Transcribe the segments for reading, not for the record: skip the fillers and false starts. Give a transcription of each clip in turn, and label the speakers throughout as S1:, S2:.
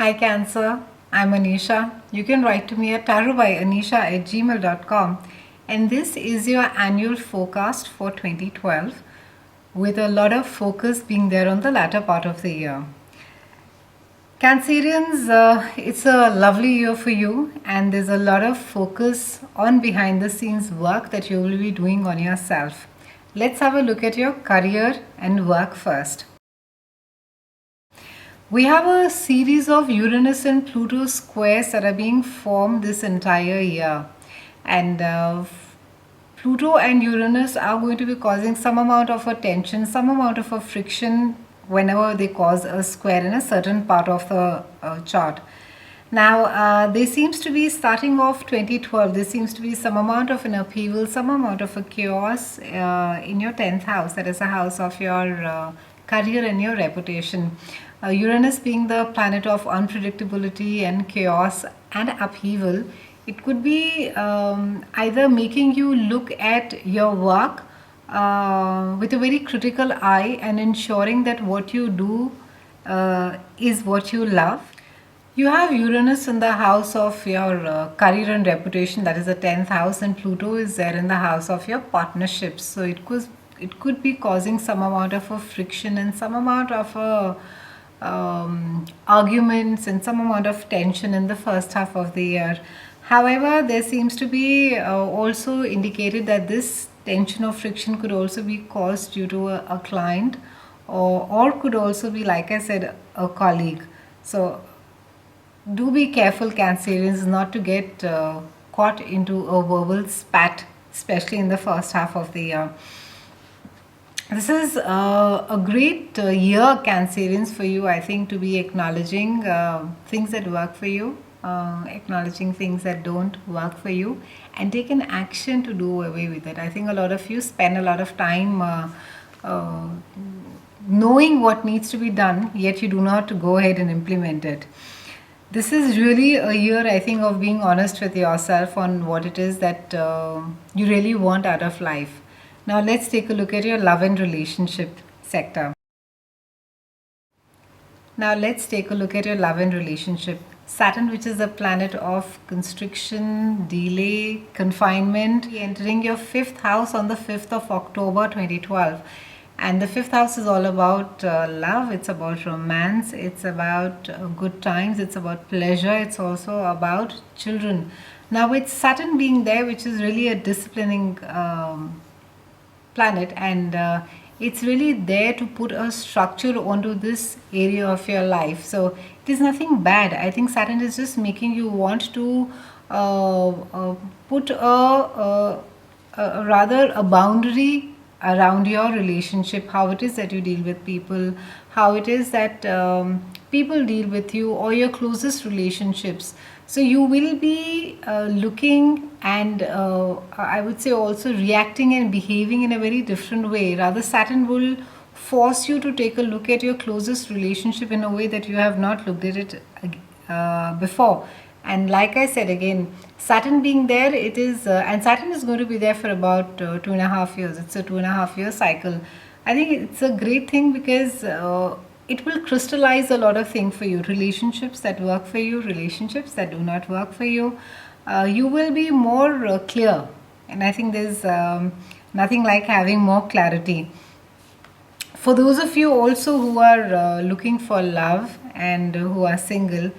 S1: Hi Cancer, I'm Anisha. You can write to me at tarotbyanisha@gmail.com, and this is your annual forecast for 2012 with a lot of focus being there on the latter part of the year. Cancerians, it's a lovely year for you, and there's a lot of focus on behind the scenes work that you will be doing on yourself. Let's have a look at your career and work first. We have a series of Uranus and Pluto squares that are being formed this entire year. And Pluto and Uranus are going to be causing some amount of a tension, some amount of a friction whenever they cause a square in a certain part of the chart. Now, there seems to be starting off 2012, there seems to be some amount of an upheaval, some amount of a chaos in your 10th house, that is a house of your career and your reputation. Uranus being the planet of unpredictability and chaos and upheaval, it could be either making you look at your work with a very critical eye and ensuring that what you do is what you love. You have Uranus in the house of your career and reputation, that is the 10th house, and Pluto is there in the house of your partnerships. So it could be causing some amount of a friction and some amount of a arguments and some amount of tension in the first half of the year. However, there seems to be also indicated that this tension or friction could also be caused due to a client, or could also be, like I said, a colleague. So do be careful, Cancerians, not to get caught into a verbal spat, especially in the first half of the year. This is a great year, Cancerians, for you, I think, to be acknowledging things that work for you, acknowledging things that don't work for you, and take an action to do away with it. I think a lot of you spend a lot of time knowing what needs to be done, yet you do not go ahead and implement it. This is really a year, I think, of being honest with yourself on what it is that you really want out of life. Now let's take a look at your love and relationship sector. Now let's take a look at your love and relationship. Saturn, which is a planet of constriction, delay, confinement, entering your 5th house on the 5th of October 2012. And the 5th house is all about love, it's about romance, it's about good times, it's about pleasure, it's also about children. Now with Saturn being there, which is really a disciplining planet, and it's really there to put a structure onto this area of your life. So it is nothing bad. I think Saturn is just making you want to put rather a boundary around your relationship, how it is that you deal with people, how it is that people deal with you, or your closest relationships. So you will be looking and I would say also reacting and behaving in a very different way. Rather, Saturn will force you to take a look at your closest relationship in a way that you have not looked at it before. And like I said again, Saturn being there, it is, and Saturn is going to be there for about 2.5 years. It's a 2.5 year cycle. I think it's a great thing because it will crystallize a lot of things for you. Relationships that work for you, relationships that do not work for you. You will be more clear. And I think there's nothing like having more clarity. For those of you also who are looking for love and who are single,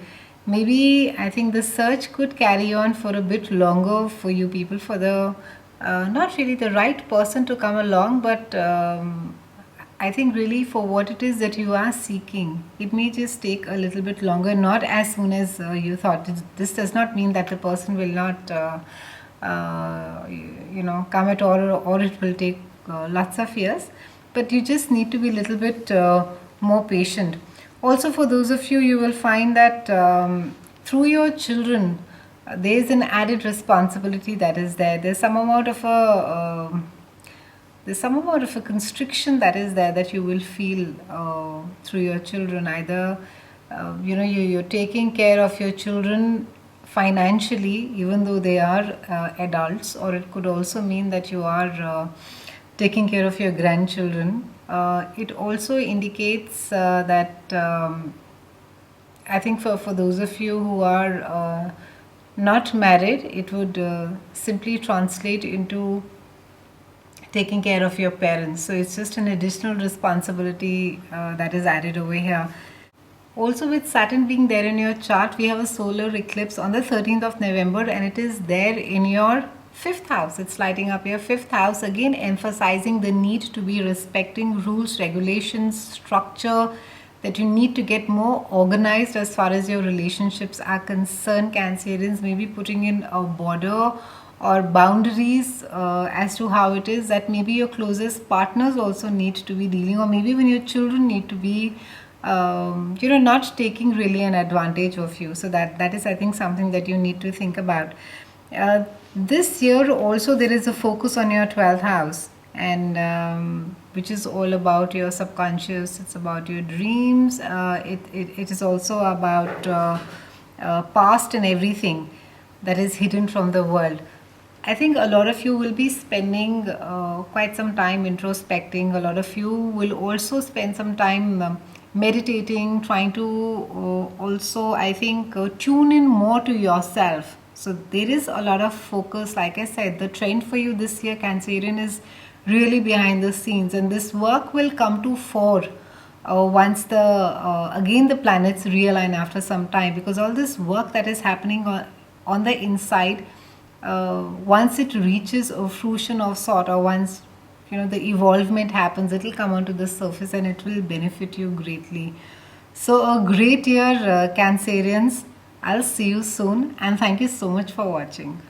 S1: maybe I think the search could carry on for a bit longer for you people, for the not really the right person to come along, but I think really for what it is that you are seeking, it may just take a little bit longer, not as soon as you thought. This does not mean that the person will not come at all, or it will take lots of years, but you just need to be a little bit more patient. Also, for those of you, you will find that through your children, there is an added responsibility that is there. There's some amount of a constriction that is there that you will feel through your children. Either you're taking care of your children financially, even though they are adults, or it could also mean that you are taking care of your grandchildren. It also indicates that I think for those of you who are not married, it would simply translate into taking care of your parents. So it's just an additional responsibility that is added over here. Also, with Saturn being there in your chart, we have a solar eclipse on the 13th of November, and it is there in your fifth house. It's lighting up your fifth house, again emphasizing the need to be respecting rules, regulations, structure, that you need to get more organized as far as your relationships are concerned. Cancerians may be putting in a border or boundaries as to how it is that maybe your closest partners also need to be dealing, or maybe when your children need to be not taking really an advantage of you. So that is, I think, something that you need to think about. This year also there is a focus on your 12th house, and which is all about your subconscious. It's about your dreams. It is also about past and everything that is hidden from the world. I think a lot of you will be spending quite some time introspecting. A lot of you will also spend some time meditating, trying to also, I think, tune in more to yourself. So there is a lot of focus. Like I said, the trend for you this year, Cancerian, is really behind the scenes, and this work will come to fore once the planets realign after some time, because all this work that is happening on the inside, once it reaches a fruition of sort, or once the evolvement happens, it will come onto the surface and it will benefit you greatly. So a great year, Cancerians. I'll see you soon, and thank you so much for watching.